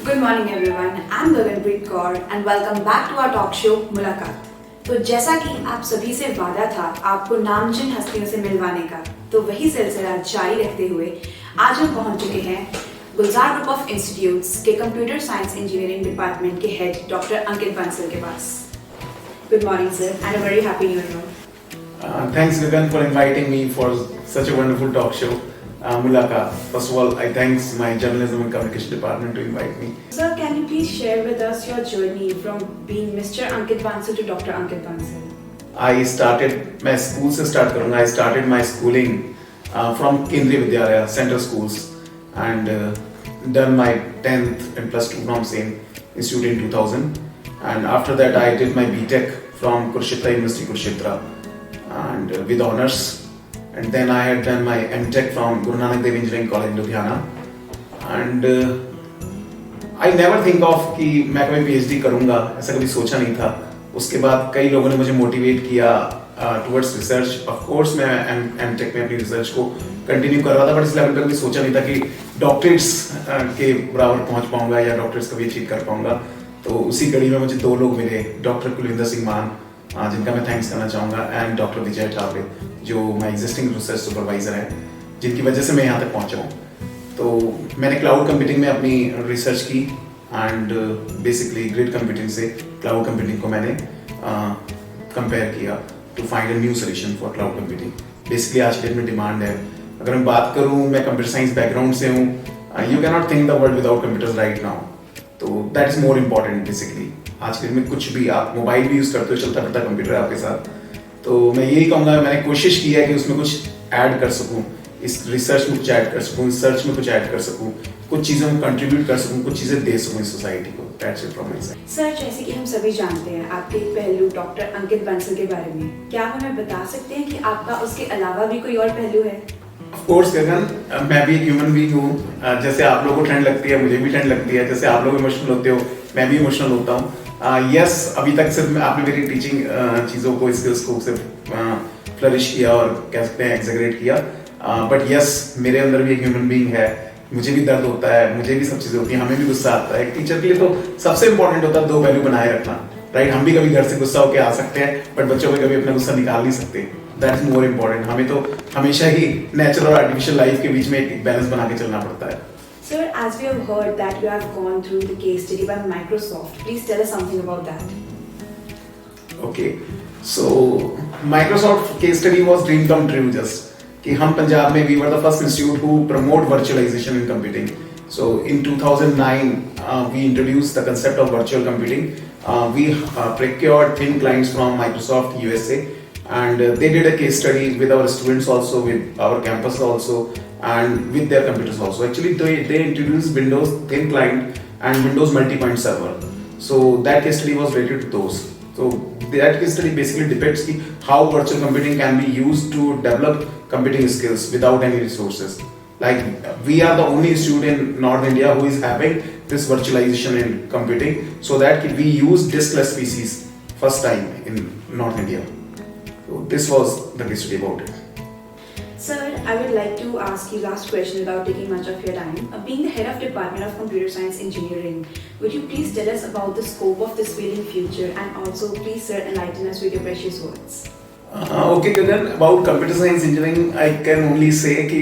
Good morning everyone. I'm Gaganpreet Kaur and welcome back to our talk show मुलाकात। तो जैसा कि आप सभी से वादा था आपको नामचीन हस्तियों से मिलवाने का, तो वही सिलसिला जारी रखते हुए आज हम पहुंच चुके हैं गुलजार ग्रुप ऑफ इंस्टीट्यूट्स के कंप्यूटर साइंस इंजीनियरिंग डिपार्टमेंट के हेड डॉक्टर अंकित बंसल के पास। Good morning sir and a very happy new year. Thanks Gagan for inviting me for such a wonderful talk show. Mulaqat. First of all, I thanks my journalism and communication department to invite me. Sir, can you please share with us your journey from being Mr. Ankit Bansal to Dr. Ankit Bansal? मैं school से start करूँगा. I started my schooling from Kendriya Vidyalaya, Central Schools, and done my 10th and plus 2 from same institute in 2000. And after that, I did my BTech from Kurukshetra University, Kurukshetra, and with honors. And then I had done my MTech from Guru Nanak Dev Engineering College, Ludhiana. And I never think of कि मैं कभी PhD करूँगा, ऐसा कभी सोचा नहीं था. उसके बाद कई लोगों ने मुझे मोटिवेट किया towards research. Of course मैं MTech में अपनी रिसर्च को कंटिन्यू कर रहा था, बट इस लेवल पे कभी सोचा नहीं था कि डॉक्टरेट्स के बराबर पहुँच पाऊँगा या डॉक्टरेट्स कभी अचीव कर पाऊँगा. तो उसी कड़ी में मुझे 2 लोग मिले, डॉक्टर कुलविंदर सिंह मान, जिनका मैं थैंक्स करना चाहूँगा, एंड डॉक्टर विजय ठाकरे, जो माय एग्जिस्टिंग रिसर्च सुपरवाइजर है, जिनकी वजह से मैं यहाँ तक पहुँचा हूँ. तो मैंने क्लाउड कंप्यूटिंग में अपनी रिसर्च की एंड बेसिकली ग्रिड कंप्यूटिंग से क्लाउड कंप्यूटिंग को मैंने कंपेयर किया to find a new solution for cloud computing. Basically आज के डेट में डिमांड है. अगर मैं बात करूँ, मैं कंप्यूटर साइंस बैकग्राउंड से हूँ. You can not think the world without computers right now. तो that is more important. Basically आज के दिन में कुछ भी, आप मोबाइल भी यूज करते हो, चलता फिरता कंप्यूटर है आपके साथ. तो मैं यही कहूँगा, मैंने कोशिश की है कि उसमें कुछ ऐड कर सकूँ, इस रिसर्च में कुछ ऐड कर सकूँ, रिसर्च में कुछ ऐड कर सकूँ, कुछ चीज़ों में कंट्रीब्यूट कर सकूँ, कुछ चीज़ें दे सकूँ इस सोसाइटी को. That's it from my side. Sir, जैसे कि हम सभी जानते हैं आपके एक पहलू डॉक्टर अंकित बंसल के बारे में, क्या आप हमें बता सकते हैं कि आपका उसके अलावा भी कोई और पहलू है? ऑफ कोर्स गगन, मैं भी एक ह्यूमन बीइंग हूँ. जैसे आप लोगों को ठंड लगती है, मुझे भी ठंड लगती है. जैसे आप लोग इमोशनल होते हो, मैं भी इमोशनल होता हूँ. यस, अभी तक सिर्फ आपने मेरी टीचिंग चीज़ों को, स्किल्स को सिर्फ फ्लरिश किया और कह सकते हैं एक्सैगरेट किया. बट यस, मेरे अंदर भी एक ह्यूमन बीइंग है. मुझे भी दर्द होता है, मुझे भी सब चीज़ें होती हैं, हमें भी गुस्सा आता है. एक टीचर के लिए तो सबसे इंपॉर्टेंट होता है 2 वैल्यू बनाए रखना, राइट. हम भी कभी घर से गुस्सा होकर आ सकते हैं, बट बच्चों में कभी अपना गुस्सा निकाल नहीं सकते. That is more important. हमें तो हमेशा ही नेचुरल और आर्टिफिशियल लाइफ के बीच में एक बैलेंस बना के चलना पड़ता है. Sir, as we have heard that you have gone through the case study by Microsoft, please tell us something about that. Okay, so Microsoft case study was dream come true. Just कि हम पंजाब में we were the first institute who promote virtualization in computing. So in 2009 we introduced the concept of virtual computing. We procured thin clients from Microsoft USA, and they did a case study with our students also, with our campus also, and with their computers also. Actually they introduced Windows thin client and Windows multi-point server. So that case study was related to those. So that case study basically depicts how virtual computing can be used to develop computing skills without any resources. Like we are the only institute in North India who is having this virtualization in computing, so that we use diskless PCs first time in North India. So this was the case study about it. Sir, I would like to ask you last question without taking much of your time. Being the head of Department of Computer Science Engineering, would you please tell us about the scope of this field in future, and also please sir enlighten us with your precious words. Okay Gagan, about computer science engineering, I can only say that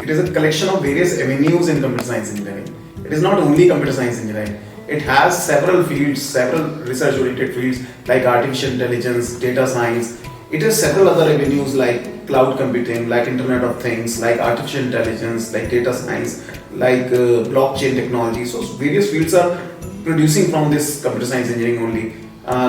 it is a collection of various avenues in computer science engineering. It is not only computer science engineering. It has several fields, several research oriented fields like artificial intelligence, data science. It has several other avenues like cloud computing, like Internet of Things, like artificial intelligence, like data science, like blockchain technology. So various fields are producing from this computer science engineering only.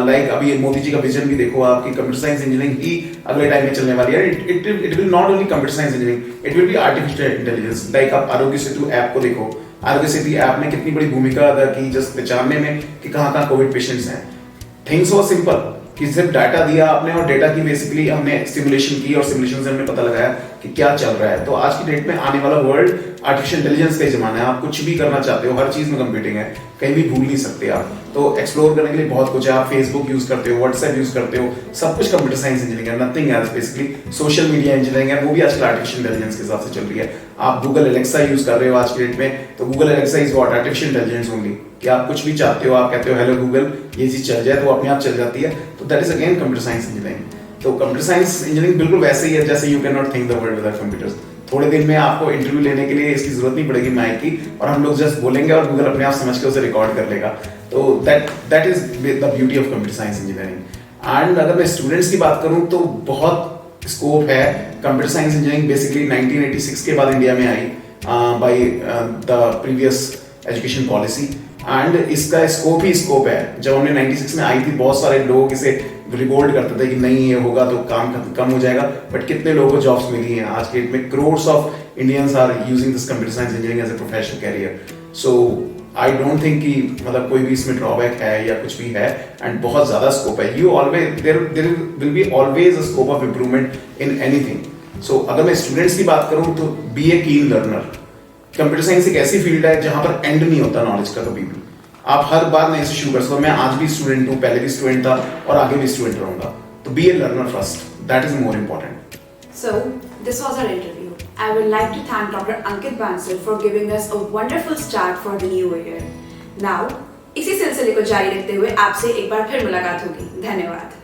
Like अभी मोदी जी का vision भी देखो आप कि computer science engineering ही अगले time में चलने वाली है. It will not only computer science engineering, it will be artificial intelligence. Like आप आरोग्य सेतु ऐप को देखो. आरोग्य सेतु ऐप ने कितनी बड़ी भूमिका अदा की जस्ट पहचानने में कि कहाँ कोविड पेशेंट्स हैं. थिंग्स वाज सिंपल कि सिर्फ डाटा दिया आपने और डेटा की बेसिकली हमने सिमुलेशन की और सिमुलेशन से हमने पता लगाया कि क्या चल रहा है. तो आज की डेट में आने वाला वर्ल्ड आर्टिफिशियल इंटेलिजेंस का ही जमाना है, आप कुछ भी करना चाहते हो, हर चीज में कंप्यूटिंग है, कहीं भी भूल नहीं सकते आप। तो एक्सप्लोर करने के लिए बहुत कुछ है, आप फेसबुक यूज करते हो, व्हाट्सएप यूज करते हो, सब कुछ कंप्यूटर साइंस इंजीनियरिंग है, nothing else basically. Social media engineering है, वो भी आजकल आर्टिफिशियल इंटेलिजेंस के हिसाब से चल रही है। आप गूगल एलेक्सा यूज कर रहे हो आज के डेट में, तो Google Alexa is what, artificial intelligence only, कि आप कुछ भी चाहते हो, आप कहते हो हेलो गूगल ये चीज चल जाए, तो अपने आप चल जाती है। तो that is again computer science engineering. तो कंप्यूटर साइंस इंजीनियरिंग बिल्कुल वैसे ही है जैसे you can not think the world without computers. थोड़े दिन में आपको इंटरव्यू लेने के लिए इसकी जरूरत नहीं पड़ेगी माइक की, और हम लोग जस्ट बोलेंगे और गूगल अपने आप समझ के उसे रिकॉर्ड कर लेगा। तो that is the beauty of computer science engineering. And अगर मैं स्टूडेंट्स की बात करूं तो बहुत स्कोप है। कंप्यूटर साइंस इंजीनियरिंग बेसिकली 1986 के बाद इंडिया में आई by the previous education policy, and इसका स्कोप ही स्कोप है। जब हमने 96 में आई थी, बहुत सारे लोग इसे रिवोल्ट करते थे कि नहीं ये होगा तो काम कम हो जाएगा, बट कितने लोगों को जॉब्स मिली हैं। आज के डेट में crores of Indians are using this computer science engineering as a professional career. So I don't think कि मतलब कोई भी इसमें ड्रॉबैक है या कुछ भी है, एंड बहुत ज्यादा स्कोप है। You always there will be always a scope of improvement in anything. So अगर मैं स्टूडेंट्स की बात करूं तो बी ए कीन लर्नर। कंप्यूटर साइंस एक ऐसी फील्ड है जहां पर एंड नहीं होता नॉलेज का कभी भी, आप हर बार नए से शुरू कर सकते हो। मैं आज भी स्टूडेंट हूं, पहले भी स्टूडेंट था और आगे भी स्टूडेंट रहूंगा। तो be a learner first, that is more important. So, this was our interview. I would like to thank Dr. Ankit Bansal for giving us a wonderful start for the new year. Now, इसी सिलसिले को जारी रखते हुए आपसे एक बार फिर मुलाकात होगी। धन्यवाद।